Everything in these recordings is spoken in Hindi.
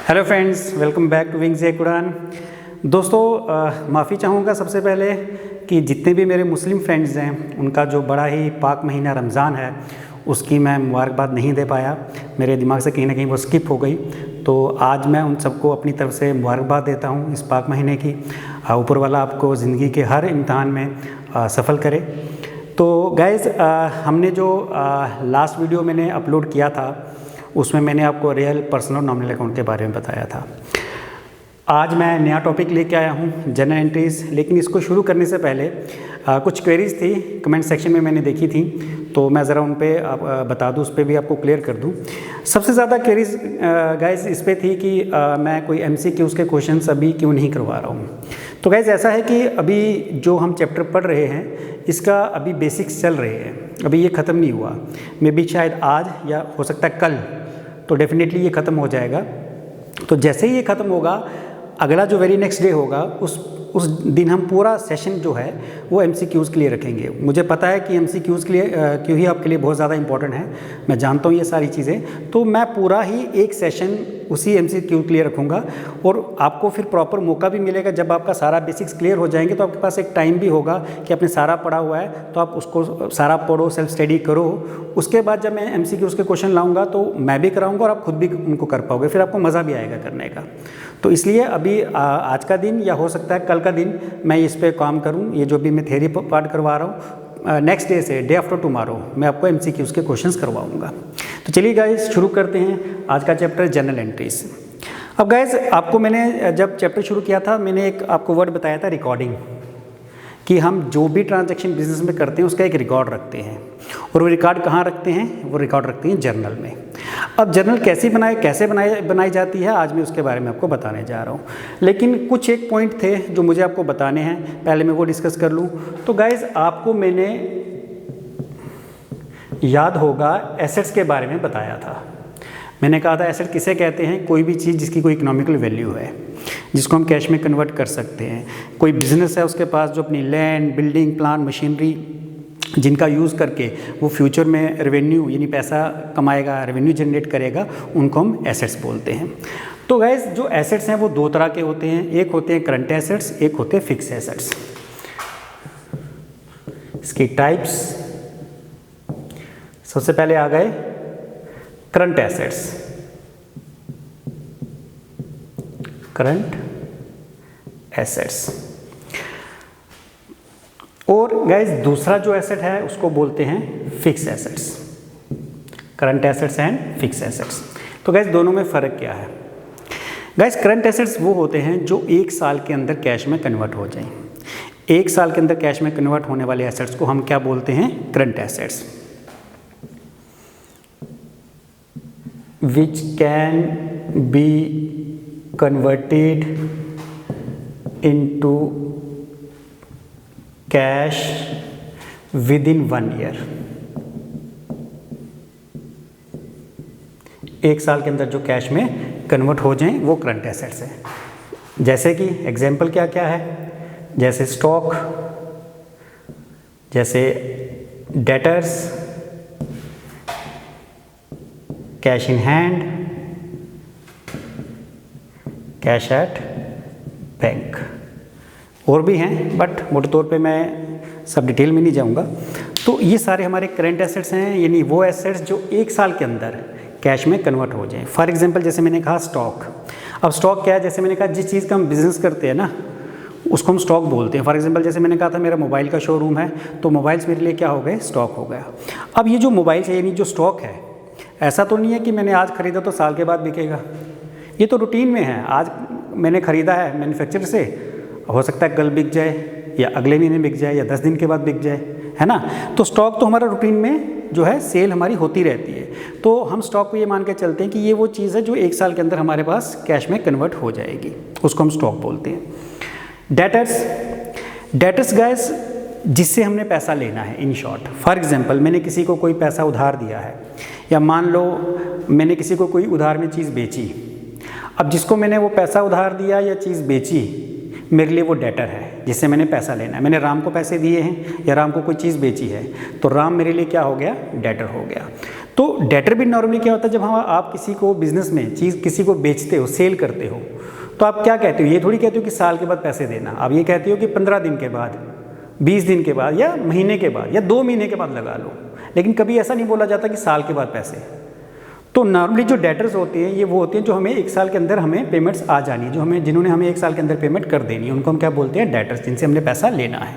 Hello friends, welcome back to विंग्स ए कुरान। दोस्तों माफ़ी चाहूँगा सबसे पहले कि जितने भी मेरे मुस्लिम फ्रेंड्स हैं उनका जो बड़ा ही पाक महीना रमज़ान है उसकी मैं मुबारकबाद नहीं दे पाया। मेरे दिमाग से कहीं ना कहीं वो स्किप हो गई, तो आज मैं उन सबको अपनी तरफ से मुबारकबाद देता हूँ इस पाक महीने की। ऊपर वाला आपको ज़िंदगी के हर इम्तहान में सफल करे। तो गाइज़ हमने जो लास्ट वीडियो मैंने अपलोड किया था उसमें मैंने आपको रियल पर्सनल नॉमिनल अकाउंट के बारे में बताया था। आज मैं नया टॉपिक लेके आया हूँ, जनरल एंट्रीज़। लेकिन इसको शुरू करने से पहले कुछ क्वेरीज़ थी कमेंट सेक्शन में मैंने देखी थी, तो मैं ज़रा उन पे बता दूँ, उस पर भी आपको क्लियर कर दूँ। सबसे ज़्यादा क्वेरीज़ गाइज़ इस पे थी कि मैं कोई MCQs के क्वेश्चंस अभी क्यों नहीं करवा रहा हूँ। तो गाइज़ ऐसा है कि अभी जो हम चैप्टर पढ़ रहे हैं इसका अभी बेसिक्स चल रहे हैं, अभी ये ख़त्म नहीं हुआ। मे बी शायद आज या हो सकता है कल, तो डेफिनेटली ये ख़त्म हो जाएगा। तो जैसे ही ये ख़त्म होगा, अगला जो वेरी नेक्स्ट डे होगा उस दिन हम पूरा सेशन जो है वो MCQs के लिए रखेंगे। मुझे पता है कि MCQs के लिए क्यों ही आपके लिए बहुत ज़्यादा इंपॉर्टेंट है, मैं जानता हूँ ये सारी चीज़ें। तो मैं पूरा ही एक सेशन उसी MCQ के लिए रखूँगा और आपको फिर प्रॉपर मौका भी मिलेगा। जब आपका सारा बेसिक्स क्लियर हो जाएंगे तो आपके पास एक टाइम भी होगा कि आपने सारा पढ़ा हुआ है, तो आप उसको सारा पढ़ो, सेल्फ स्टडी करो। उसके बाद जब मैं MCQs के क्वेश्चन लाऊंगा तो मैं भी कराऊंगा और आप खुद भी उनको कर पाओगे, फिर आपको मज़ा भी आएगा करने का। तो इसलिए अभी आज का दिन या हो सकता है कल का दिन मैं इस पर काम करूं। ये जो भी मैं थ्योरी पार्ट करवा रहा हूँ, नेक्स्ट डे से डे आफ्टर टुमारो मैं आपको MCQs के क्वेश्चंस करवाऊंगा। तो चलिए गाइस शुरू करते हैं आज का चैप्टर जनरल एंट्रीज। अब गाइस आपको मैंने जब चैप्टर शुरू किया था मैंने एक आपको वर्ड बताया था रिकॉर्डिंग, कि हम जो भी ट्रांजैक्शन बिजनेस में करते हैं उसका एक रिकॉर्ड रखते हैं। और वो रिकॉर्ड कहाँ रखते हैं? वो रिकॉर्ड रखते हैं जर्नल में। अब जर्नल कैसे बनाई जाती है, आज मैं उसके बारे में आपको बताने जा रहा हूँ। लेकिन कुछ एक पॉइंट थे जो मुझे आपको बताने हैं, पहले मैं वो डिस्कस कर लूँ। तो गाइज़ आपको मैंने याद होगा एसेट्स के बारे में बताया था। मैंने कहा था एसेट किसे कहते हैं? कोई भी चीज़ जिसकी कोई इकोनॉमिकल वैल्यू है, जिसको हम कैश में कन्वर्ट कर सकते हैं। कोई बिजनेस है उसके पास जो अपनी लैंड, बिल्डिंग, प्लांट, मशीनरी जिनका यूज़ करके वो फ्यूचर में रेवेन्यू यानी पैसा कमाएगा, रेवेन्यू जनरेट करेगा, उनको हम एसेट्स बोलते हैं। तो गाइस जो एसेट्स हैं वो दो तरह के होते हैं, एक होते हैं करंट एसेट्स, एक होते हैं फिक्स एसेट्स। इसकी टाइप्स सबसे पहले आ गए करंट एसेट्स। करंट एसेट्स और गाइस दूसरा जो एसेट है उसको बोलते हैं fix assets. Current assets and fix assets. तो गाइस दोनों में फ़र्क क्या है? गाइस करंट एसेट्स वो होते हैं जो एक साल के अंदर कैश में कन्वर्ट हो जाएं। एक साल के अंदर कैश में कन्वर्ट होने वाले एसेट्स को हम क्या बोलते हैं? Current assets. Which can be converted into cash with in 1 year. एक साल के अंदर जो कैश में कन्वर्ट हो जाएं वो करंट एसेट्स हैं। जैसे कि एग्जाम्पल क्या क्या है? जैसे स्टॉक, जैसे debtors, cash in hand, cash at bank. और भी हैं बट मोटे तौर पे मैं सब डिटेल में नहीं जाऊंगा। तो ये सारे हमारे करंट एसेट्स हैं, यानी वो एसेट्स जो एक साल के अंदर कैश में कन्वर्ट हो जाएं। फॉर एग्जांपल जैसे मैंने कहा स्टॉक। अब स्टॉक क्या है? जैसे मैंने कहा जिस चीज़ का हम बिज़नेस करते हैं ना उसको हम स्टॉक बोलते हैं। फॉर एग्जांपल जैसे मैंने कहा था मेरा मोबाइल का शोरूम है, तो मोबाइल्स मेरे लिए क्या हो गए? स्टॉक हो गया। अब ये जो मोबाइल है यानी जो स्टॉक है, ऐसा तो नहीं है कि मैंने आज ख़रीदा तो साल के बाद बिकेगा। ये तो रूटीन में है। आज मैंने ख़रीदा है मैन्युफैक्चरर से, हो सकता है कल बिक जाए या अगले महीने बिक जाए या 10 दिन के बाद बिक जाए, है ना। तो स्टॉक तो हमारा रूटीन में जो है सेल हमारी होती रहती है। तो हम स्टॉक को ये मान के चलते हैं कि ये वो चीज़ है जो एक साल के अंदर हमारे पास कैश में कन्वर्ट हो जाएगी, उसको हम स्टॉक बोलते हैं। डेटर्स गाइस जिससे हमने पैसा लेना है, इन शॉर्ट। फॉर एग्जांपल मैंने किसी को कोई पैसा उधार दिया है, या मान लो मैंने किसी को कोई उधार में चीज़ बेची। अब जिसको मैंने वो पैसा उधार दिया या चीज़ बेची, मेरे लिए वो डेटर है। जिससे मैंने पैसा लेना है। मैंने राम को पैसे दिए हैं या राम को कोई चीज़ बेची है, तो राम मेरे लिए क्या हो गया, डेटर हो गया। तो डेटर भी नॉर्मली क्या होता है, जब आप किसी को बिजनेस में चीज़ किसी को बेचते हो, सेल करते हो, तो आप क्या कहते हो, ये थोड़ी कहते हो कि साल के बाद पैसे देना, आप ये कहते हो कि 15 दिन के बाद, 20 दिन के बाद, या महीने के बाद, या 2 महीने के बाद लगा लो, लेकिन कभी ऐसा नहीं बोला जाता कि साल के बाद पैसे। तो नॉर्मली जो डेटर्स होते हैं ये वो होते हैं जो हमें 1 साल के अंदर हमें पेमेंट्स आ जानी है, जिन्होंने हमें 1 साल के अंदर पेमेंट कर देनी है, उनको हम क्या बोलते हैं, डेटर्स, जिनसे हमने पैसा लेना है।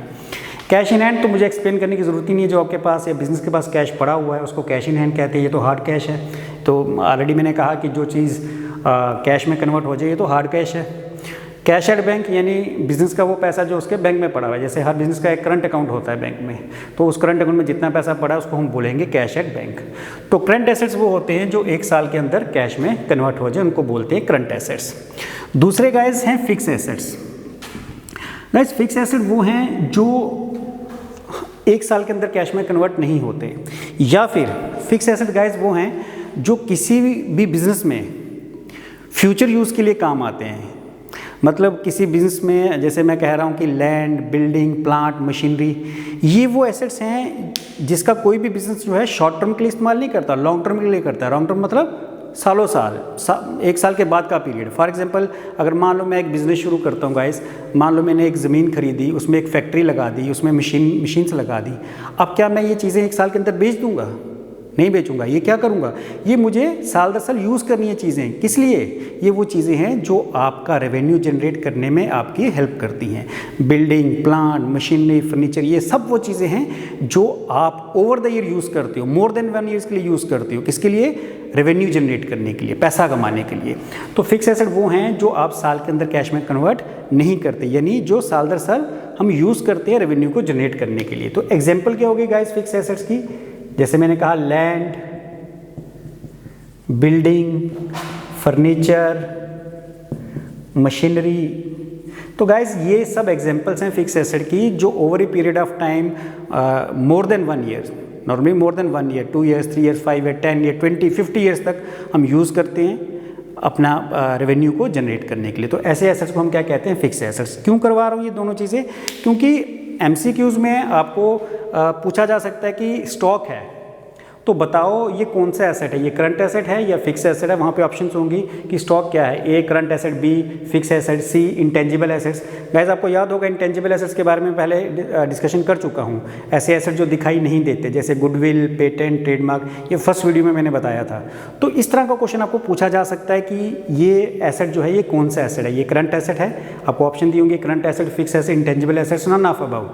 कैश इन हैंड तो मुझे एक्सप्लेन करने की ज़रूरत ही नहीं है, जो आपके पास या बिजनेस के पास कैश पड़ा हुआ है उसको कैश इन हैंड कहते हैं, ये तो हार्ड कैश है। तो ऑलरेडी मैंने कहा कि जो चीज़ कैश में कन्वर्ट हो जाए ये तो हार्ड कैश है। कैश एट बैंक यानी बिजनेस का वो पैसा जो उसके बैंक में पड़ा हुआ है, जैसे हर बिजनेस का एक करंट अकाउंट होता है बैंक में, तो उस करंट अकाउंट में जितना पैसा पड़ा है उसको हम बोलेंगे कैश एट बैंक। तो करंट एसेट्स वो होते हैं जो 1 साल के अंदर कैश में कन्वर्ट हो जाए, उनको बोलते हैं करंट एसेट्स। दूसरे गाइस हैं fix assets. Guys fix asset वो हैं जो 1 साल के अंदर कैश में कन्वर्ट नहीं होते, या फिर फिक्स एसेट गाइस वो हैं जो किसी भी बिजनेस में फ्यूचर यूज़ के लिए काम आते हैं। मतलब किसी बिजनेस में, जैसे मैं कह रहा हूँ कि लैंड, बिल्डिंग, प्लांट, मशीनरी, ये वो एसेट्स हैं जिसका कोई भी बिजनेस जो है शॉर्ट टर्म के लिए इस्तेमाल नहीं करता, लॉन्ग टर्म के लिए करता है। लॉन्ग टर्म मतलब सालों साल, 1 साल के बाद का पीरियड। फॉर एग्जांपल अगर मान लो मैं एक बिज़नेस शुरू करता हूँ गाइस, मान लो मैंने एक ज़मीन खरीदी, उसमें एक फैक्ट्री लगा दी, उसमें मशीन्स लगा दी। अब क्या मैं ये चीज़ें 1 साल के अंदर बेच दूँगा? नहीं बेचूंगा। ये क्या करूंगा, ये मुझे साल दर साल यूज़ करनी है चीज़ें। किस लिए? ये वो चीज़ें हैं जो आपका रेवेन्यू जनरेट करने में आपकी हेल्प करती हैं। बिल्डिंग, प्लांट, मशीनरी, फर्नीचर, ये सब वो चीज़ें हैं जो आप ओवर द ईयर यूज़ करते हो, मोर देन 1 ईयर्स के लिए यूज़ करते हो। किसके लिए? रेवेन्यू जनरेट करने के लिए, पैसा कमाने के लिए। तो फिक्स एसेट वो हैं जो आप साल के अंदर कैश में कन्वर्ट नहीं करते, यानी जो साल दर साल हम यूज़ करते हैं रेवेन्यू को जनरेट करने के लिए। तो एग्जाम्पल क्या होगी गाइस फिक्स एसेट्स की? जैसे मैंने कहा लैंड, बिल्डिंग, फर्नीचर, मशीनरी। तो गाइस ये सब एग्जांपल्स हैं फिक्स एसेट की जो over a period of time more than 1 year, normally more than 1 year, 2 years, 3 years, 5 year, 10 year, 20, 50 years तक हम यूज़ करते हैं अपना रेवेन्यू को जनरेट करने के लिए। तो ऐसे एसेट्स को हम क्या कहते हैं? Fix assets. क्यों करवा रहा हूँ ये दोनों चीज़ें? क्योंकि MCQs में आपको पूछा जा सकता है कि स्टॉक है तो बताओ ये कौन सा एसेट है, ये करंट एसेट है या फिक्स एसेट है। वहाँ पे ऑप्शंस होंगी कि स्टॉक क्या है, A current asset, B fix asset, C intangible assets. Guys आपको याद होगा इंटेंजिबल एसेट्स के बारे में पहले डिस्कशन कर चुका हूँ। ऐसे एसेट जो दिखाई नहीं देते जैसे गुडविल, पेटेंट, ट्रेडमार्क, ये फर्स्ट वीडियो में मैंने बताया था। तो इस तरह का क्वेश्चन आपको पूछा जा सकता है कि ये एसेट जो है ये कौन सा एसेट है, ये करंट एसेट है। आपको ऑप्शन दिए होंगे current asset, fix asset, intangible assets, none of above.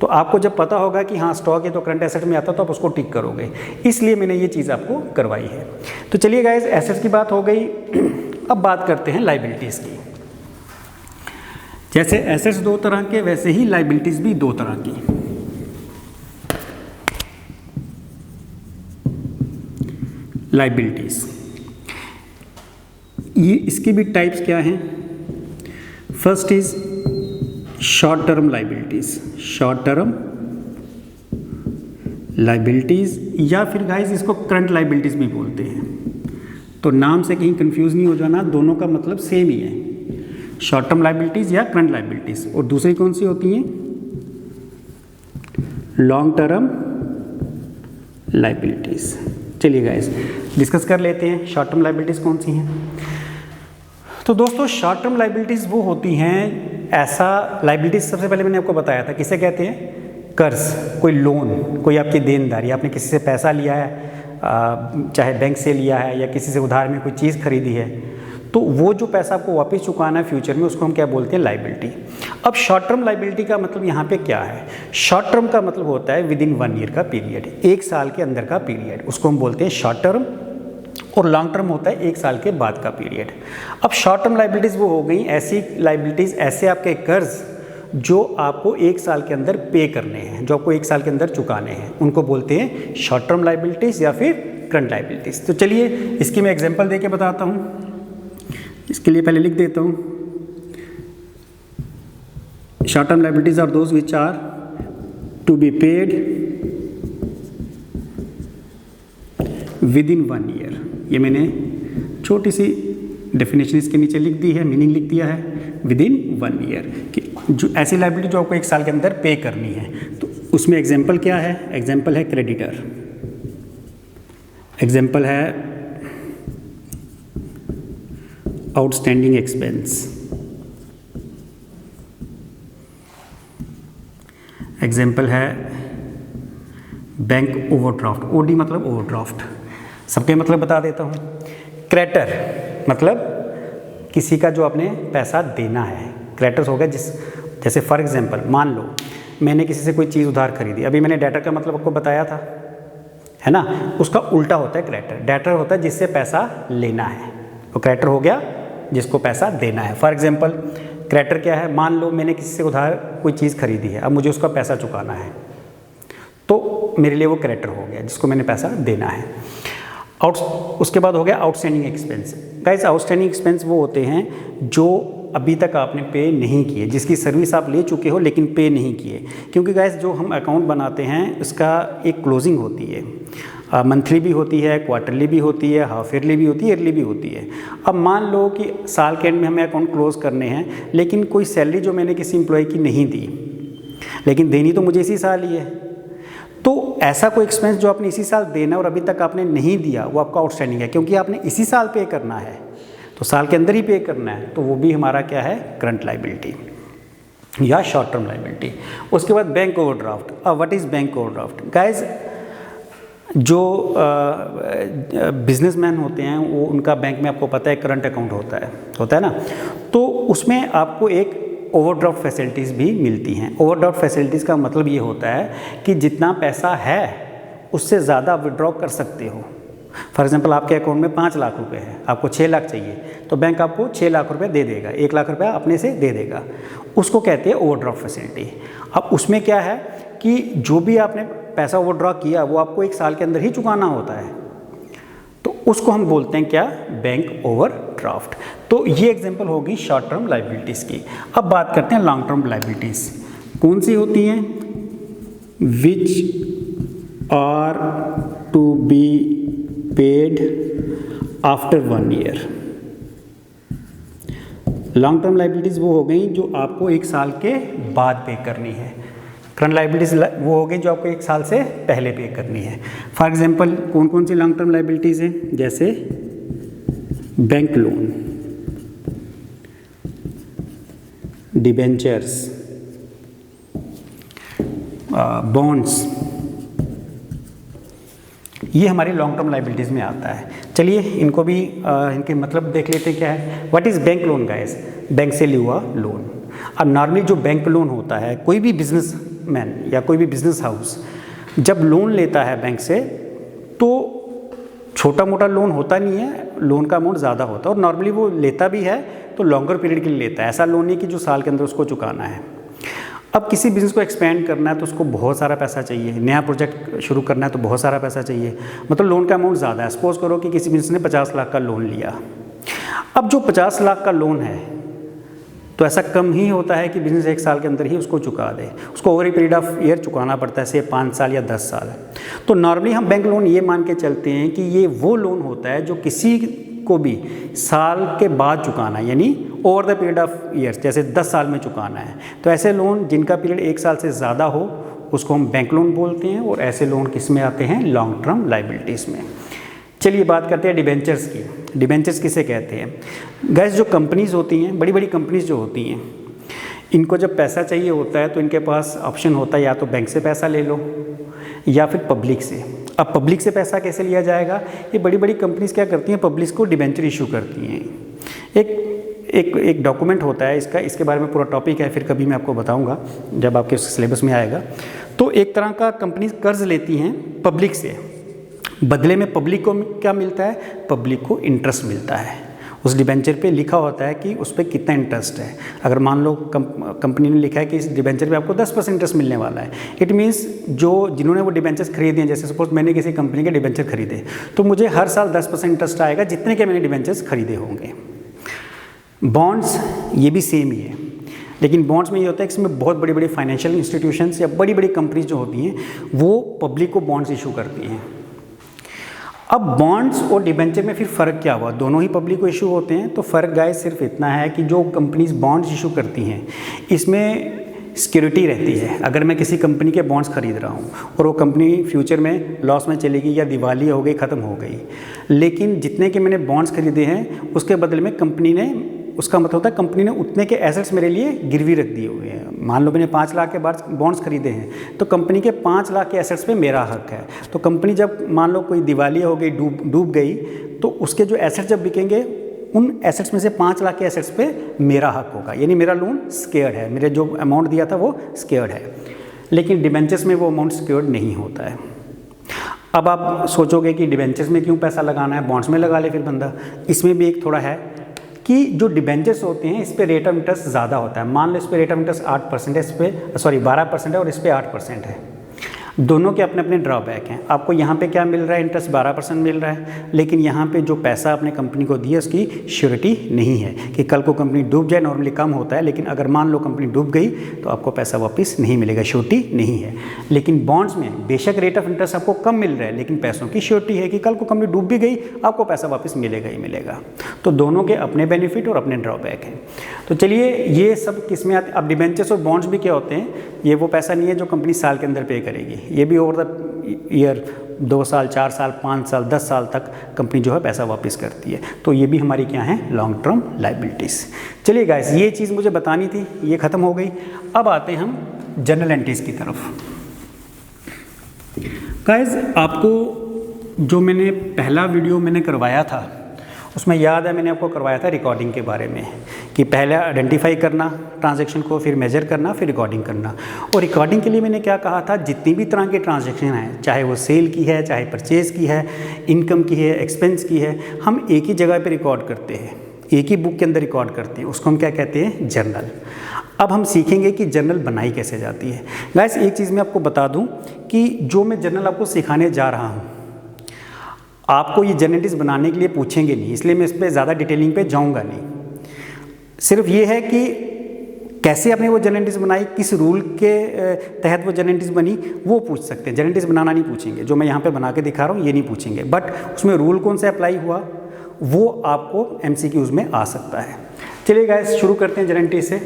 तो आपको जब पता होगा कि हाँ स्टॉक है तो करंट एसेट में आता तो आप उसको टिक करोगे, इसलिए मैंने ये चीज़ आपको करवाई है। तो चलिए गाइस एसेट्स की बात हो गई, अब बात करते हैं लाइबिलिटीज़ की। जैसे एसेट्स 2 तरह के वैसे ही लाइबिलिटीज़ भी 2 तरह की। लाइबिलिटीज़ ये इसकी भी टाइप्स क्या हैं? First is short term liabilities, short term liabilities, या फिर गाइस इसको करंट लाइबिलिटीज़ भी बोलते हैं। तो नाम से कहीं कंफ्यूज नहीं हो जाना, दोनों का मतलब सेम ही है, शॉर्ट टर्म लाइबिलिटीज़ या करंट लाइबिलिटीज़। और दूसरी कौन सी होती हैं? Long term liabilities. चलिए गाइस डिस्कस कर लेते हैं शॉर्ट टर्म लाइबिलिटीज़ कौन सी हैं। तो दोस्तों शॉर्ट टर्म लाइबिलिटीज़ वो होती हैं, ऐसा लाइबिलिटीज़ सबसे पहले मैंने आपको बताया था किसे कहते हैं? कर्ज, कोई लोन, कोई आपकी देनदारी, आपने किसी से पैसा लिया है, चाहे बैंक से लिया है या किसी से उधार में कोई चीज़ खरीदी है, तो वो जो पैसा आपको वापस चुकाना है फ्यूचर में उसको हम क्या बोलते हैं? लाइबिलिटी। अब शॉर्ट टर्म लाइबिलिटी का मतलब यहाँ पे क्या है? शॉर्ट टर्म का मतलब होता है विद इन 1 ईयर का पीरियड, 1 साल के अंदर का पीरियड, उसको हम बोलते हैं शॉर्ट टर्म। और लॉन्ग टर्म होता है 1 साल के बाद का पीरियड। अब शॉर्ट टर्म लाइबिलिटीज़ वो हो गई ऐसी लाइबिलिटीज़, ऐसे आपके कर्ज जो आपको 1 साल के अंदर पे करने हैं, जो आपको 1 साल के अंदर चुकाने हैं, उनको बोलते हैं शॉर्ट टर्म लाइबिलिटीज़ या फिर करंट लाइबिलिटीज़। तो चलिए इसकी मैं एग्जांपल देके बताता हूँ। इसके लिए पहले लिख देता हूँ, short term liabilities are those which are to be paid within 1 year. ये मैंने छोटी सी डेफिनेशन इसके नीचे लिख दी है, मीनिंग लिख दिया है, विद इन 1 ईयर, कि जो ऐसी लायबिलिटी जो आपको 1 साल के अंदर पे करनी है। तो उसमें एग्जाम्पल क्या है? एग्जाम्पल है क्रेडिटर, एग्जाम्पल है आउटस्टैंडिंग एक्सपेंस, एग्जाम्पल है बैंक ओवरड्राफ्ट, ओडी मतलब ओवरड्राफ्ट, सबके मतलब बता देता हूँ। क्रेडिटर मतलब किसी का जो आपने पैसा देना है, क्रेडिटर्स हो गया जैसे फॉर एग्जांपल मान लो मैंने किसी से कोई चीज़ उधार खरीदी, अभी मैंने डेटर का मतलब आपको बताया था, है ना, उसका उल्टा होता है क्रेडिटर। डेटर होता है जिससे पैसा लेना है, तो क्रेडिटर हो गया जिसको पैसा देना है। फॉर एग्जांपल क्रेडिटर क्या है? मान लो मैंने किसी से उधार कोई चीज़ खरीदी है, अब मुझे उसका पैसा चुकाना है, तो मेरे लिए वो क्रेडिटर हो गया जिसको मैंने पैसा देना है। उसके बाद हो गया outstanding expense. Guys outstanding expense वो होते हैं जो अभी तक आपने पे नहीं किए, जिसकी सर्विस आप ले चुके हो लेकिन पे नहीं किए। क्योंकि गाइस जो हम अकाउंट बनाते हैं उसका एक क्लोजिंग होती है, मंथली भी होती है, क्वार्टरली भी होती है, हाफ ईयरली भी होती है, ईयरली भी होती है। अब मान लो कि साल के एंड में हमें अकाउंट क्लोज करने हैं, लेकिन कोई सैलरी जो मैंने किसी एम्प्लॉय की नहीं दी, लेकिन देनी तो मुझे इसी साल ही है, तो ऐसा कोई एक्सपेंस जो आपने इसी साल देना और अभी तक आपने नहीं दिया वो आपका आउटस्टैंडिंग है, क्योंकि आपने इसी साल पे करना है, तो साल के अंदर ही पे करना है, तो वो भी हमारा क्या है? करंट लायबिलिटी या शॉर्ट टर्म लायबिलिटी। उसके बाद bank overdraft. What is bank overdraft? Guys जो बिजनेसमैन होते हैं वो उनका बैंक में आपको पता है करंट अकाउंट होता है ना, तो उसमें आपको एक ओवरड्राफ्ट फैसिलिटीज़ भी मिलती हैं। ओवरड्राफ्ट फैसिलिटीज़ का मतलब ये होता है कि जितना पैसा है उससे ज़्यादा विड्रॉ कर सकते हो। फॉर एग्जांपल आपके अकाउंट में 5 लाख रुपए है, आपको 6 लाख चाहिए, तो बैंक आपको 6 लाख रुपए दे देगा, 1 लाख रुपया अपने से दे देगा, उसको कहते हैं ओवरड्राफ्ट फैसिलिटी। अब उसमें क्या है कि जो भी आपने पैसा ओवरड्रॉ किया वो आपको 1 साल के अंदर ही चुकाना होता है, तो उसको हम बोलते हैं क्या? Bank overdraft. तो ये एग्जांपल होगी शॉर्ट टर्म लायबिलिटीज़ की। अब बात करते हैं लॉन्ग टर्म लायबिलिटीज़। कौन सी होती हैं? Which are to be paid after 1 year. Long term liabilities वो हो गई जो आपको 1 साल के बाद पे करनी है। करंट लायबिलिटीज़ वो हो गई जो आपको 1 साल से पहले पे करनी है। फॉर एग्जांपल कौन कौन सी लॉन्ग टर्म लायबिलिटीज़ हैं? जैसे बैंक लोन, डिबेंचर्स, बॉन्ड्स, ये हमारी लॉन्ग टर्म लायबिलिटीज़ में आता है। चलिए इनको भी इनके मतलब देख लेते हैं क्या है। What is bank loan guys? Bank से लिया हुआ लोन। अब नॉर्मली जो बैंक लोन होता है, कोई भी बिजनेसमैन या कोई भी बिजनेस हाउस जब लोन लेता है बैंक से, तो छोटा मोटा लोन होता नहीं है, लोन का अमाउंट ज़्यादा होता है, और नॉर्मली वो लेता भी है तो लॉन्गर पीरियड के लिए लेता है। ऐसा लोन नहीं कि जो साल के अंदर उसको चुकाना है। अब किसी बिज़नेस को एक्सपेंड करना है तो उसको बहुत सारा पैसा चाहिए, नया प्रोजेक्ट शुरू करना है तो बहुत सारा पैसा चाहिए, मतलब लोन का अमाउंट ज़्यादा है। सपोज करो कि किसी बिज़नेस ने 50 लाख का लोन लिया। अब जो 50 लाख का लोन है तो ऐसा कम ही होता है कि बिज़नेस 1 साल के अंदर ही उसको चुका दे, उसको over a period of year चुकाना पड़ता है, से 5 साल या 10 साल। तो नॉर्मली हम बैंक लोन ये मान के चलते हैं कि ये वो लोन होता है जो किसी को भी साल के बाद चुकाना है, यानी over the period of years, जैसे 10 साल में चुकाना है। तो ऐसे लोन जिनका पीरियड 1 साल से ज़्यादा हो उसको हम बैंक लोन बोलते हैं, और ऐसे लोन किस में आते हैं? लॉन्ग टर्म लायबिलिटीज़ में। चलिए बात करते हैं डिबेंचर्स की। डिबेंचर्स किसे कहते हैं? गैस जो कंपनीज़ होती हैं, बड़ी बड़ी कंपनीज़ जो होती हैं, इनको जब पैसा चाहिए होता है तो इनके पास ऑप्शन होता है या तो बैंक से पैसा ले लो या फिर पब्लिक से। अब पब्लिक से पैसा कैसे लिया जाएगा? ये बड़ी बड़ी कंपनीज़ क्या करती हैं? पब्लिक को डिबेंचर इशू करती हैं। एक डॉक्यूमेंट होता है इसका, इसके बारे में पूरा टॉपिक है, फिर कभी मैं आपको बताऊंगा जब आपके सिलेबस में आएगा। तो एक तरह का कंपनी कर्ज लेती हैं पब्लिक से, बदले में पब्लिक को क्या मिलता है? पब्लिक को इंटरेस्ट मिलता है। उस डिबेंचर पे लिखा होता है कि उस पर कितना इंटरेस्ट है। अगर मान लो कंपनी ने लिखा है कि इस डिबेंचर पे आपको 10% इंटरेस्ट मिलने वाला है, इट मीन्स जिन्होंने वो डिबेंचर्स खरीदे हैं, जैसे सपोज मैंने किसी कंपनी के डिबेंचर खरीदे तो मुझे हर साल 10% इंटरेस्ट आएगा जितने के मैंने डिबेंचर्स खरीदे होंगे। बॉन्ड्स ये भी सेम ही है, लेकिन बॉन्ड्स में ये होता है कि इसमें बहुत बड़ी बड़ी फाइनेंशियल इंस्टीट्यूशंस या बड़ी बड़ी कंपनीज जो होती हैं वो पब्लिक को बॉन्ड्स इशू करती हैं। अब बॉन्ड्स और डिबेंचर में फिर फ़र्क क्या हुआ, दोनों ही पब्लिक को इशू होते हैं। तो फ़र्क गाइस सिर्फ इतना है कि जो कंपनीज बॉन्ड्स इशू करती हैं इसमें सिक्योरिटी रहती है। अगर मैं किसी कंपनी के बॉन्ड्स खरीद रहा हूँ और वो कंपनी फ्यूचर में लॉस में चलेगी या दिवाली हो गई, ख़त्म हो गई, लेकिन जितने के मैंने बॉन्ड्स खरीदे हैं उसके बदले में कंपनी ने, उसका मतलब होता है कंपनी ने उतने के एसेट्स मेरे लिए गिरवी रख दिए हुए हैं। मान लो मैंने 5 लाख के बॉन्ड्स खरीदे हैं तो कंपनी के 5 लाख के एसेट्स पे मेरा हक है। तो कंपनी जब मान लो कोई दिवाली हो गई, डूब गई, तो उसके जो एसेट्स जब बिकेंगे उन एसेट्स में से 5 लाख के एसेट्स पे मेरा हक होगा, यानी मेरा लोन सिक्योर्ड है, मेरे जो अमाउंट दिया था वो सिक्योर्ड है। लेकिन डिबेंचर्स में वो अमाउंट सिक्योर्ड नहीं होता है। अब आप सोचोगे कि डिबेंचर्स में क्यों पैसा लगाना है, बॉन्ड्स में लगा ले फिर बंदा। इसमें भी एक थोड़ा है कि जो डिबेंचर्स होते हैं इस पर रेट ऑफ इंटरेस्ट ज़्यादा होता है। मान लो इस पर रेट ऑफ इंटरेस्ट 8% है, इस पर 12% है और इस पर 8% है। दोनों के अपने अपने ड्रॉबैक हैं। आपको यहाँ पे क्या मिल रहा है, इंटरेस्ट 12% मिल रहा है, लेकिन यहाँ पे जो पैसा आपने कंपनी को दिया उसकी श्योरिटी नहीं है कि कल को कंपनी डूब जाए। नॉर्मली कम होता है, लेकिन अगर मान लो कंपनी डूब गई तो आपको पैसा वापस नहीं मिलेगा, श्योरिटी नहीं है। लेकिन बॉन्ड्स में बेशक रेट ऑफ इंटरेस्ट आपको कम मिल रहा है, लेकिन पैसों की श्योरिटी है कि कल को कंपनी डूब भी गई आपको पैसा वापस मिलेगा ही मिलेगा। तो दोनों के अपने बेनिफिट और अपने ड्रॉबैक हैं। तो चलिए ये सब किसमें आते हैं। अब डिबेंचर्स और बॉन्ड्स भी क्या होते हैं, ये वो पैसा नहीं है जो कंपनी साल के अंदर पे करेगी, ये भी ओवर द ईयर 2 साल, 4 साल, 5 साल, 10 साल तक कंपनी जो है पैसा वापस करती है। तो ये भी हमारी क्या है, लॉन्ग टर्म लायबिलिटीज़। चलिए गाइस, ये चीज़ मुझे बतानी थी, ये ख़त्म हो गई। अब आते हैं हम जर्नल एंट्रीज़ की तरफ। गाइस आपको जो मैंने पहला वीडियो मैंने करवाया था उसमें याद है मैंने आपको करवाया था रिकॉर्डिंग के बारे में, कि पहले आइडेंटिफाई करना ट्रांजैक्शन को, फिर मेजर करना, फिर रिकॉर्डिंग करना। और रिकॉर्डिंग के लिए मैंने क्या कहा था, जितनी भी तरह के ट्रांजैक्शन हैं, चाहे वो सेल की है, चाहे परचेज़ की है, इनकम की है, एक्सपेंस की है, हम एक ही जगह पे रिकॉर्ड करते हैं, एक ही बुक के अंदर रिकॉर्ड करते हैं। उसको हम क्या कहते हैं, जर्नल। अब हम सीखेंगे कि जर्नल बनाई कैसे जाती है। गाइस एक चीज़ मैं आपको बता दूँ कि जो मैं जर्नल आपको सिखाने जा रहा हूँ, आपको ये जर्नलिस्ट बनाने के लिए पूछेंगे नहीं, इसलिए मैं इस पर ज़्यादा डिटेलिंग पे जाऊंगा नहीं। सिर्फ ये है कि कैसे आपने वो जर्नलिस्ट बनाई, किस रूल के तहत वो जर्नलिस्ट बनी, वो पूछ सकते हैं। जर्नलिस्ट बनाना नहीं पूछेंगे, जो मैं यहाँ पे बना के दिखा रहा हूँ ये नहीं पूछेंगे, बट उसमें रूल कौन सा अप्लाई हुआ वो आपको MCQs में आ सकता है। चलिए गाइस शुरू करते हैं जर्नलिस्ट से।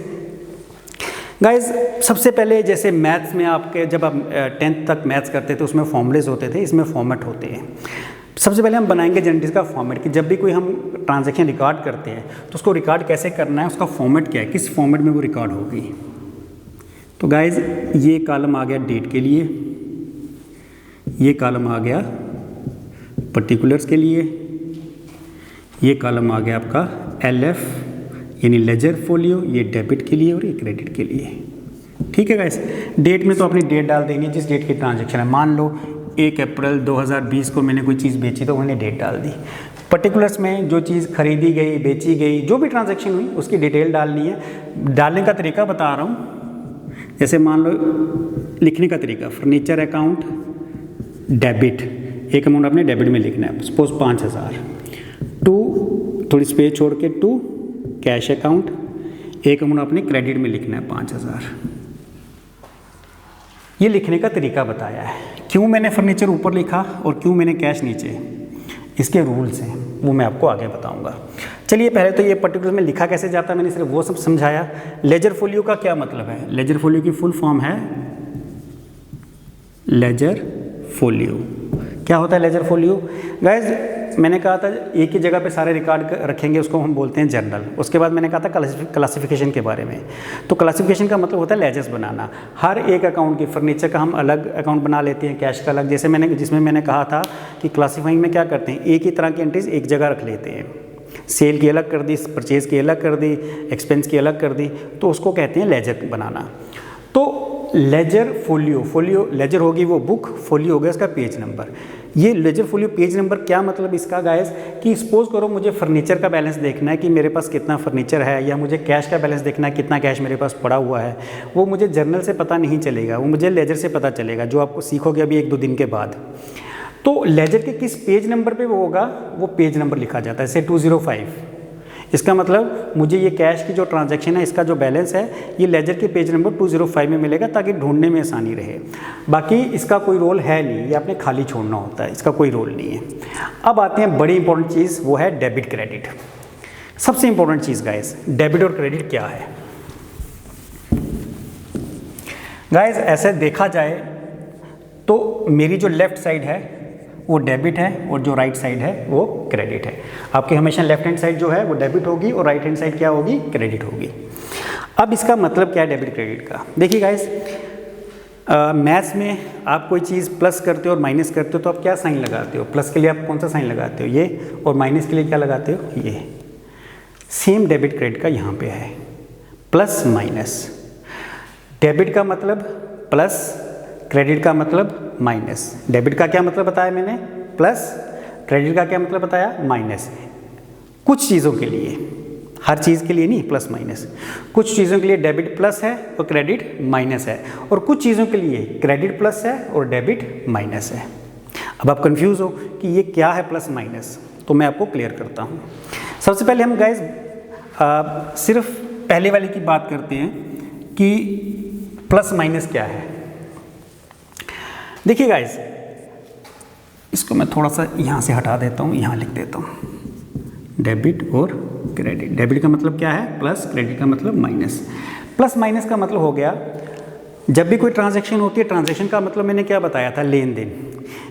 गाइस सबसे पहले जैसे मैथ्स में आपके जब आप 10th तक मैथ्स करते थे उसमें फॉर्मूलेज होते थे, इसमें फॉर्मेट होते हैं। सबसे पहले हम बनाएंगे जर्नलिस्ट का फॉर्मेट, कि जब भी कोई हम ट्रांजैक्शन रिकॉर्ड करते हैं तो उसको रिकॉर्ड कैसे करना है, उसका फॉर्मेट क्या है, किस फॉर्मेट में वो रिकॉर्ड होगी। तो गाइस ये कॉलम आ गया डेट के लिए, ये कॉलम आ गया पर्टिकुलर्स के लिए, ये कॉलम आ गया आपका LF यानी लेजर फोलियो, ये डेबिट के लिए और ये क्रेडिट के लिए। ठीक है गाइस, डेट में तो अपनी डेट डाल देंगे जिस डेट की ट्रांजैक्शन है। मान लो 1 अप्रैल 2020 को मैंने कोई चीज़ बेची तो उन्होंने डेट डाल दी। पर्टिकुलर्स में जो चीज़ खरीदी गई, बेची गई, जो भी ट्रांजैक्शन हुई उसकी डिटेल डालनी है। डालने का तरीका बता रहा हूँ, जैसे मान लो लिखने का तरीका, फर्नीचर अकाउंट डेबिट, एक अमाउंट आपने डेबिट में लिखना है, सपोज 5000, टू थोड़ी स्पेस छोड़ के टू कैश अकाउंट, एक अमाउंट आपने क्रेडिट में लिखना है 5000। ये लिखने का तरीका बताया है। क्यों मैंने फर्नीचर ऊपर लिखा और क्यों मैंने कैश नीचे, इसके रूल्स हैं, वो मैं आपको आगे बताऊंगा। चलिए पहले तो ये पर्टिकुलर में लिखा कैसे जाता है मैंने सिर्फ वो सब समझाया। लेजर फोलियो का क्या मतलब है, लेजर फोलियो की फुल फॉर्म है लेजर फोलियो। क्या होता है लेजर फोलियो? गाइज मैंने कहा था एक ही जगह पे सारे रिकॉर्ड रखेंगे, उसको हम बोलते हैं जर्नल। उसके बाद मैंने कहा था क्लासिफिकेशन के बारे में। तो क्लासिफिकेशन का मतलब होता है लेजर्स बनाना। हर एक अकाउंट की, फर्नीचर का हम अलग अकाउंट बना लेते हैं, कैश का अलग, जैसे जिसमें मैंने कहा था कि क्लासीफाइंग में क्या करते हैं, एक ही तरह की एंट्रीज एक जगह रख लेते हैं। सेल की अलग कर दी, परचेज़ की अलग कर दी, एक्सपेंस की अलग कर दी, तो उसको कहते हैं लेजर बनाना। तो लेजर फोलियो लेजर होगी वो बुक, फोलियो हो गया इसका पेज नंबर। ये लेजर फोलियो पेज नंबर क्या मतलब इसका गाइस, कि सपोज करो मुझे फर्नीचर का बैलेंस देखना है कि मेरे पास कितना फर्नीचर है, या मुझे कैश का बैलेंस देखना है कितना कैश मेरे पास पड़ा हुआ है, वो मुझे जर्नल से पता नहीं चलेगा, वो मुझे लेजर से पता चलेगा, जो आपको सीखोगे अभी 1-2 दिन के बाद। तो लेजर के किस पेज नंबर पे वो होगा, वो पेज नंबर लिखा जाता है, जैसे 205, इसका मतलब मुझे ये कैश की जो ट्रांजैक्शन है, इसका जो बैलेंस है, ये लेजर के पेज नंबर 205 में मिलेगा ताकि ढूंढने में आसानी रहे। बाकी इसका कोई रोल है नहीं, ये आपने खाली छोड़ना होता है, इसका कोई रोल नहीं है। अब आते हैं बड़ी इंपॉर्टेंट चीज़, वो है डेबिट क्रेडिट। सबसे इंपॉर्टेंट चीज़ गाइस, डेबिट और क्रेडिट क्या है। गाइस ऐसे देखा जाए तो मेरी जो लेफ़्ट साइड है वो डेबिट है और जो राइट साइड है वो क्रेडिट है। आपकी हमेशा लेफ्ट हैंड साइड जो है वो डेबिट होगी और राइट हैंड साइड क्या होगी, क्रेडिट होगी। अब इसका मतलब क्या है डेबिट क्रेडिट का। देखिए गाइस, मैथ्स में आप कोई चीज़ प्लस करते हो और माइनस करते हो तो आप क्या साइन लगाते हो। प्लस के लिए आप कौन सा साइन लगाते हो, ये, और माइनस के लिए क्या लगाते हो, ये। सेम डेबिट क्रेडिट का यहाँ पे है, प्लस माइनस। डेबिट का मतलब प्लस, क्रेडिट का मतलब माइनस। डेबिट का क्या मतलब बताया मैंने, प्लस। क्रेडिट का क्या मतलब बताया, माइनस। कुछ चीज़ों के लिए, हर चीज़ के लिए नहीं प्लस माइनस, कुछ चीज़ों के लिए डेबिट प्लस है और क्रेडिट माइनस है, और कुछ चीज़ों के लिए क्रेडिट प्लस है और डेबिट माइनस है। अब आप कंफ्यूज हो कि ये क्या है प्लस माइनस, तो मैं आपको क्लियर करता हूँ। सबसे पहले हम गाइस सिर्फ पहले वाले की बात करते हैं कि प्लस माइनस क्या है। देखिए गाइस, इसको मैं थोड़ा सा यहाँ से हटा देता हूँ, यहाँ लिख देता हूँ डेबिट और क्रेडिट। डेबिट का मतलब क्या है, प्लस। क्रेडिट का मतलब माइनस। प्लस माइनस का मतलब हो गया, जब भी कोई ट्रांजैक्शन होती है, ट्रांजैक्शन का मतलब मैंने क्या बताया था, लेन देन।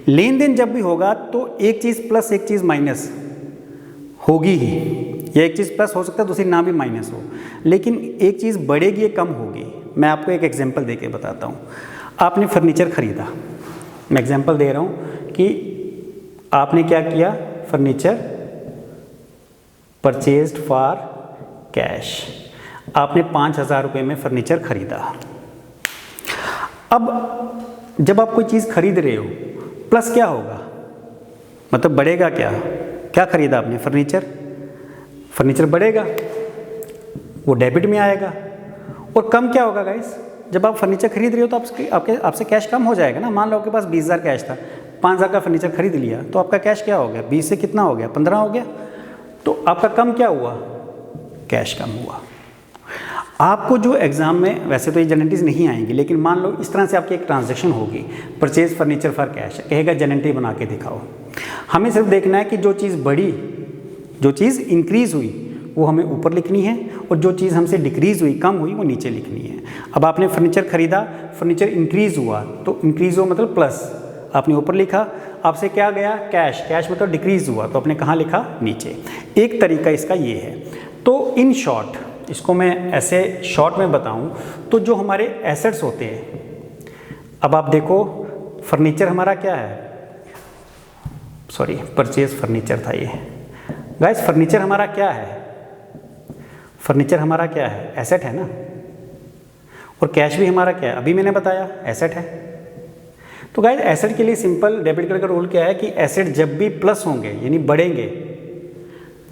लेन देन जब भी होगा तो एक चीज़ प्लस एक चीज़ माइनस होगी ही, या एक चीज़ प्लस हो सकता है दूसरी ना भी माइनस हो, लेकिन एक चीज़ बढ़ेगी या कम होगी। मैं आपको एक एग्जांपल देके बताता हूँ। आपने फर्नीचर ख़रीदा, मैं एग्जांपल दे रहा हूँ कि आपने क्या किया, फर्नीचर परचेज्ड फॉर कैश, आपने 5,000 रुपये में फर्नीचर खरीदा। अब जब आप कोई चीज़ खरीद रहे हो, प्लस क्या होगा, मतलब बढ़ेगा क्या, क्या खरीदा आपने, फर्नीचर, फर्नीचर बढ़ेगा, वो डेबिट में आएगा। और कम क्या होगा गाइस, जब आप फर्नीचर खरीद रहे हो तो आपसे कैश कम हो जाएगा ना। मान लो आपके पास 20,000 कैश था, 5,000 का फर्नीचर खरीद लिया, तो आपका कैश क्या हो गया, 20 से कितना हो गया, 15 हो गया। तो आपका कम क्या हुआ, कैश कम हुआ। आपको जो एग्ज़ाम में, वैसे तो ये जनरेटिव नहीं आएंगी, लेकिन मान लो इस तरह से आपकी एक ट्रांजैक्शन होगी, परचेज फर्नीचर फॉर कैश, कहेगा जनरेटिव बना के दिखाओ। हमें सिर्फ देखना है कि जो चीज़ बढ़ी, जो चीज़ इंक्रीज़ हुई वो हमें ऊपर लिखनी है, और जो चीज़ हमसे डिक्रीज़ हुई, कम हुई, वो नीचे लिखनी है। अब आपने फर्नीचर खरीदा, फर्नीचर इंक्रीज़ हुआ, तो इंक्रीज़ हुआ मतलब प्लस, आपने ऊपर लिखा। आपसे क्या गया, कैश, कैश मतलब डिक्रीज़ हुआ, तो आपने कहाँ लिखा, नीचे। एक तरीका इसका ये है। तो इन शॉर्ट, इसको मैं ऐसे शॉर्ट में बताऊं तो जो हमारे एसेट्स होते हैं, अब आप देखो फर्नीचर हमारा क्या है, सॉरी परचेज फर्नीचर था ये गाइस। फर्नीचर हमारा क्या है, फर्नीचर हमारा क्या है, एसेट है ना। और कैश भी हमारा क्या है, अभी मैंने बताया एसेट है। तो गाइस एसेट के लिए सिंपल डेबिट क्रेडिट का रूल क्या है कि एसेट जब भी प्लस होंगे यानी बढ़ेंगे,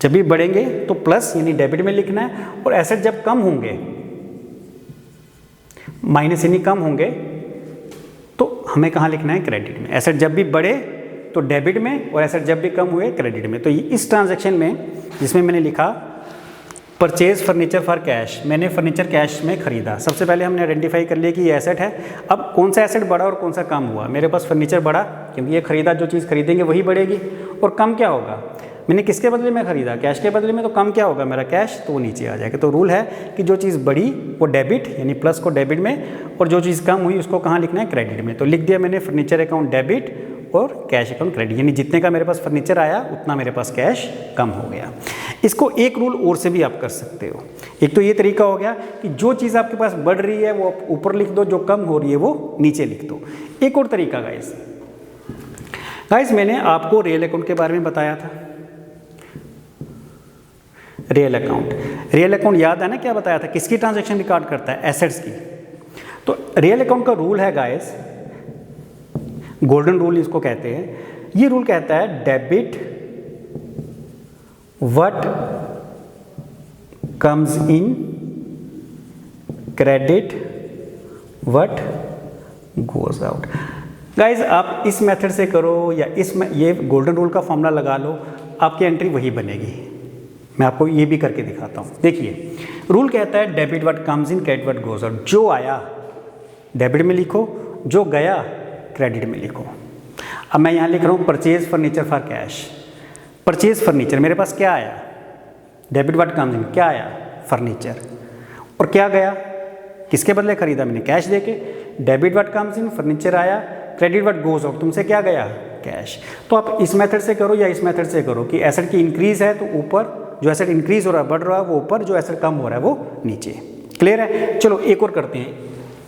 जब भी बढ़ेंगे तो प्लस यानी डेबिट में लिखना है, और एसेट जब कम होंगे, माइनस यानी कम होंगे, तो हमें कहाँ लिखना है, क्रेडिट में। एसेट जब भी बढ़े तो डेबिट में, और एसेट जब भी कम हुए क्रेडिट में। तो इस ट्रांजैक्शन में जिसमें मैंने लिखा परचेज फर्नीचर फॉर कैश, मैंने फर्नीचर कैश में खरीदा। सबसे पहले हमने आइडेंटिफाई कर लिया कि ये एसेट है। अब कौन सा एसेट बढ़ा और कौन सा कम हुआ, मेरे पास फर्नीचर बढ़ा क्योंकि ये खरीदा, जो चीज़ खरीदेंगे वही बढ़ेगी। और कम क्या होगा, मैंने किसके बदले में खरीदा, कैश के बदले में, तो कम क्या होगा मेरा, कैश, तो वो नीचे आ जाएगा। तो रूल है कि जो चीज़ बढ़ी वो डेबिट यानी प्लस को डेबिट में, और जो चीज़ कम हुई उसको कहाँ लिखना है, क्रेडिट में। तो लिख दिया मैंने फर्नीचर अकाउंट डेबिट और कैश अकाउंट क्रेडिट, यानी जितने का मेरे पास फर्नीचर आया उतना मेरे पास कैश कम हो गया। इसको एक रूल और से भी आप कर सकते हो। एक तो ये तरीका हो गया कि जो चीज़ आपके पास बढ़ रही है वो ऊपर लिख दो, जो कम हो रही है वो नीचे लिख दो। एक और तरीका गाइस, मैंने आपको रियल अकाउंट के बारे में बताया था। रियल अकाउंट याद है ना, क्या बताया था, किसकी ट्रांजैक्शन रिकॉर्ड करता है, एसेट्स की। तो रियल अकाउंट का रूल है गाइस, गोल्डन रूल इसको कहते हैं। ये रूल कहता है debit what comes in, credit what goes out. Guys आप इस मेथड से करो या ये गोल्डन रूल का फॉर्मूला लगा लो, आपकी एंट्री वही बनेगी। मैं आपको ये भी करके दिखाता हूँ। देखिए रूल कहता है debit what comes in credit what goes out. जो आया डेबिट में लिखो, जो गया क्रेडिट में लिखो। अब मैं यहाँ लिख रहा हूँ purchase furniture for cash. Purchase furniture, मेरे पास क्या आया, डेबिट व्हाट कम्स इन, क्या आया फर्नीचर, और क्या गया, किसके बदले खरीदा मैंने, कैश देके। Debit what comes in, furniture आया, क्रेडिट व्हाट गोज आउट, तुमसे क्या गया, कैश। तो आप इस मेथड से करो या इस मेथड से करो कि एसेट की इंक्रीज है तो ऊपर, जो एसेट इंक्रीज हो रहा है बढ़ रहा है वो ऊपर, जो एसेट कम हो रहा है वो नीचे। क्लियर है। चलो एक और करते हैं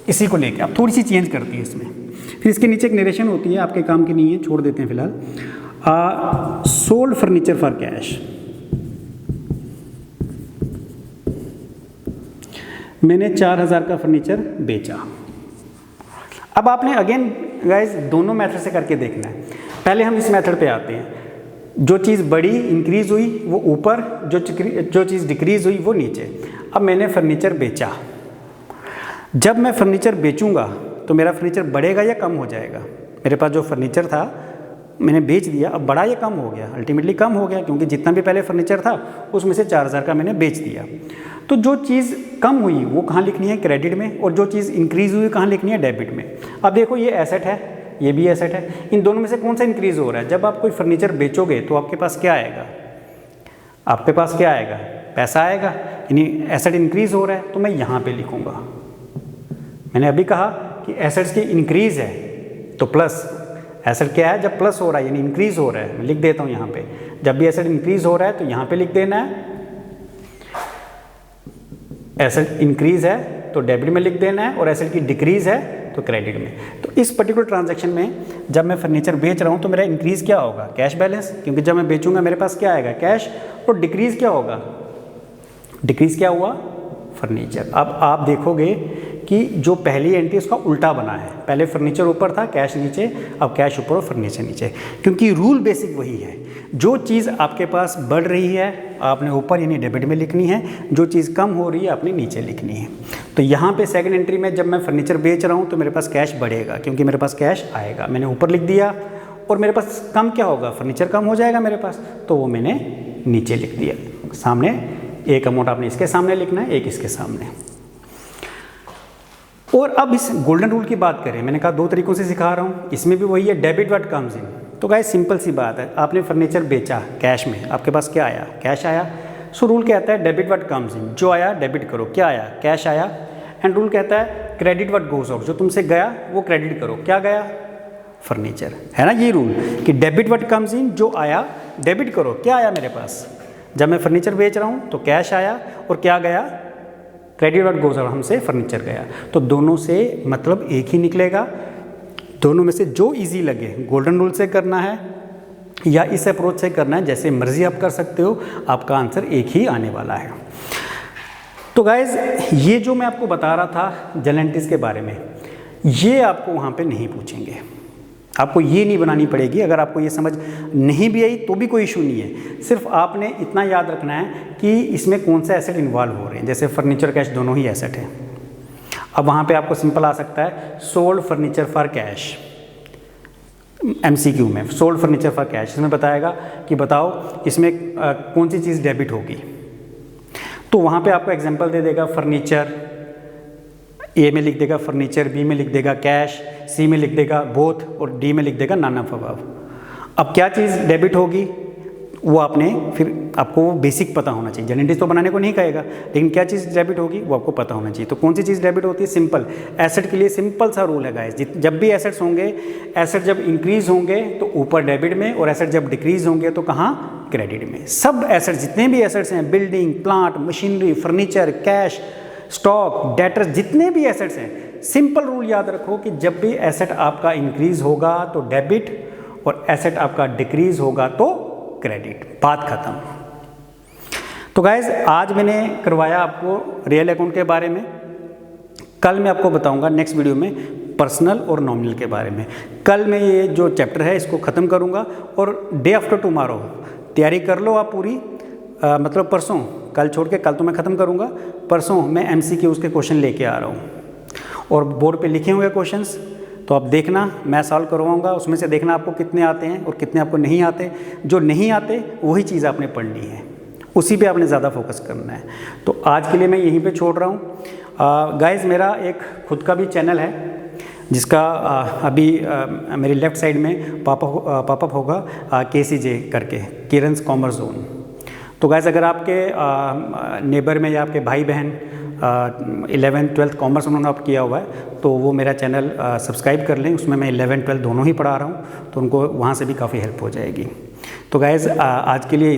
इसी को लेके, आप थोड़ी सी चेंज करती है इसमें, फिर इसके नीचे एक नरेशन होती है, आपके काम की नहीं है, छोड़ देते हैं फिलहाल। सोल्ड फर्नीचर फॉर कैश, मैंने 4000 का फर्नीचर बेचा। अब आपने अगेन गाइस दोनों मेथड से करके देखना है। पहले हम इस मेथड पे आते हैं, जो चीज़ बड़ी इंक्रीज हुई वो ऊपर, जो चीज़ डिक्रीज हुई वो नीचे। अब मैंने फर्नीचर बेचा, जब मैं फर्नीचर बेचूंगा तो मेरा फर्नीचर बढ़ेगा या कम हो जाएगा। मेरे पास जो फर्नीचर था मैंने बेच दिया, अब बढ़ा या कम हो गया, अल्टीमेटली कम हो गया, क्योंकि जितना भी पहले फर्नीचर था उसमें से 4000 का मैंने बेच दिया। तो जो चीज़ कम हुई वो कहाँ लिखनी है, क्रेडिट में, और जो चीज़ इंक्रीज हुई कहाँ लिखनी है, डेबिट में। अब देखो ये एसेट है, ये भी एसेट है, इन दोनों में से कौन सा इंक्रीज हो रहा है। जब आप कोई फर्नीचर बेचोगे तो आपके पास क्या आएगा, आपके पास क्या आएगा, पैसा आएगा, यानी एसेट इंक्रीज हो रहा है, तो मैं यहाँ पे लिखूँगा। मैंने अभी कहा कि एसेट्स की इंक्रीज है तो प्लस, एसेट क्या है, जब प्लस हो रहा है यानी इंक्रीज हो रहा है, मैं लिख देता हूँ यहाँ पे। जब भी एसेट इंक्रीज हो रहा है तो यहाँ पे लिख देना है, एसेट इंक्रीज है तो डेबिट में लिख देना है, और एसेट की डिक्रीज है तो क्रेडिट में। तो इस पर्टिकुलर ट्रांजैक्शन में जब मैं फर्नीचर बेच रहा हूँ तो मेरा इंक्रीज क्या होगा, कैश बैलेंस, क्योंकि जब मैं बेचूंगा मेरे पास क्या आएगा, कैश, और डिक्रीज क्या होगा, डिक्रीज क्या हुआ, फर्नीचर। अब आप देखोगे कि जो पहली एंट्री उसका उल्टा बना है, पहले फर्नीचर ऊपर था कैश नीचे, अब कैश ऊपर और फर्नीचर नीचे, क्योंकि रूल बेसिक वही है। जो चीज़ आपके पास बढ़ रही है आपने ऊपर यानी डेबिट में लिखनी है, जो चीज़ कम हो रही है आपने नीचे लिखनी है। तो यहाँ पे सेकंड एंट्री में जब मैं फर्नीचर बेच रहा हूँ तो मेरे पास कैश बढ़ेगा, क्योंकि मेरे पास कैश आएगा, मैंने ऊपर लिख दिया, और मेरे पास कम क्या होगा, फर्नीचर कम हो जाएगा मेरे पास, तो वो मैंने नीचे लिख दिया। सामने एक अमाउंट आपने इसके सामने लिखना है, एक इसके सामने। और अब इस गोल्डन रूल की बात करें, मैंने कहा दो तरीकों से सिखा रहा हूँ, इसमें भी वही है, डेबिट व्हाट कम्स इन। तो गाइस सिंपल सी बात है, आपने फर्नीचर बेचा कैश में, आपके पास क्या आया, कैश आया। सो रूल कहता है डेबिट व्हाट कम्स इन, जो आया डेबिट करो, क्या आया, कैश आया। एंड रूल कहता है क्रेडिट व्हाट गोज आउट, जो तुमसे गया वो क्रेडिट करो, क्या गया, फर्नीचर, है ना ये रूल कि डेबिट व्हाट कम्स इन, जो आया डेबिट करो, क्या आया मेरे पास, जब मैं फर्नीचर बेच रहा हूँ तो कैश आया, और क्या गया, क्रेडिट व्हाट गोज आउट, हमसे फर्नीचर गया। तो दोनों से मतलब एक ही निकलेगा, दोनों में से जो इजी लगे, गोल्डन रूल से करना है या इस अप्रोच से करना है, जैसे मर्जी आप कर सकते हो, आपका आंसर एक ही आने वाला है। तो गाइज ये जो मैं आपको बता रहा था जनरल एंट्रीज के बारे में, ये आपको वहाँ पे नहीं पूछेंगे, आपको ये नहीं बनानी पड़ेगी। अगर आपको ये समझ नहीं भी आई तो भी कोई इशू नहीं है, सिर्फ आपने इतना याद रखना है कि इसमें कौन सा एसेट इन्वॉल्व हो रहे हैं। जैसे फर्नीचर कैश दोनों ही एसेट है, अब वहाँ पे आपको सिंपल आ सकता है sold furniture for cash, MCQ में सोल्ड फर्नीचर फॉर कैश, इसमें बताएगा कि बताओ इसमें कौन सी चीज़ डेबिट होगी। तो वहाँ पे आपको एग्जांपल दे देगा फर्नीचर, A में लिख देगा फर्नीचर, B में लिख देगा कैश, C में लिख देगा बोथ, और D में लिख देगा नन ऑफ अबव। अब क्या चीज़ डेबिट होगी वो आपने फिर आपको बेसिक पता होना चाहिए, जनरल एंट्रीज तो बनाने को नहीं कहेगा, लेकिन क्या चीज़ डेबिट होगी वो आपको पता होना चाहिए। तो कौन सी चीज़ डेबिट होती है, सिंपल एसेट के लिए सिंपल सा रूल है गाइस, जब भी एसेट्स होंगे, एसेट जब इंक्रीज होंगे तो ऊपर डेबिट में, और एसेट जब डिक्रीज होंगे तो कहाँ, क्रेडिट में। सब एसेट्स जितने भी एसेट्स हैं, building, plant, machinery, furniture, cash, stock, debtors, जितने भी एसेट्स हैं, सिंपल रूल याद रखो कि जब भी एसेट आपका इंक्रीज होगा तो डेबिट, और एसेट आपका डिक्रीज होगा तो क्रेडिट, बात खत्म। तो गाइज आज मैंने करवाया आपको रियल अकाउंट के बारे में, कल मैं आपको बताऊंगा नेक्स्ट वीडियो में पर्सनल और नॉमिनल के बारे में। कल मैं ये जो चैप्टर है इसको ख़त्म करूंगा, और डे आफ्टर टुमारो तैयारी कर लो आप पूरी, मतलब परसों, कल छोड़ के कल तो मैं ख़त्म करूंगा, परसों मैं MCQ के क्वेश्चन लेके आ रहा हूँ, और बोर्ड पे लिखे हुए क्वेश्चंस तो आप देखना, मैं सॉल्व करवाऊंगा, उसमें से देखना आपको कितने आते हैं और कितने आपको नहीं आते। जो नहीं आते वही चीज़ आपने पढ़नी है, उसी पे आपने ज़्यादा फोकस करना है। तो आज के लिए मैं यहीं पे छोड़ रहा हूँ। गाइस, मेरा एक खुद का भी चैनल है जिसका अभी मेरी लेफ़्ट साइड में पॉपअप होगा KCJ करके, किरणस कॉमर्स जोन। तो गाइस, अगर आपके नेबर में या आपके भाई बहन 11th 12th कॉमर्स उन्होंने आप किया हुआ है तो वो मेरा चैनल सब्सक्राइब कर लें। उसमें मैं 11th 12th दोनों ही पढ़ा रहा हूँ, तो उनको वहाँ से भी काफ़ी हेल्प हो जाएगी। तो गाइस, आज के लिए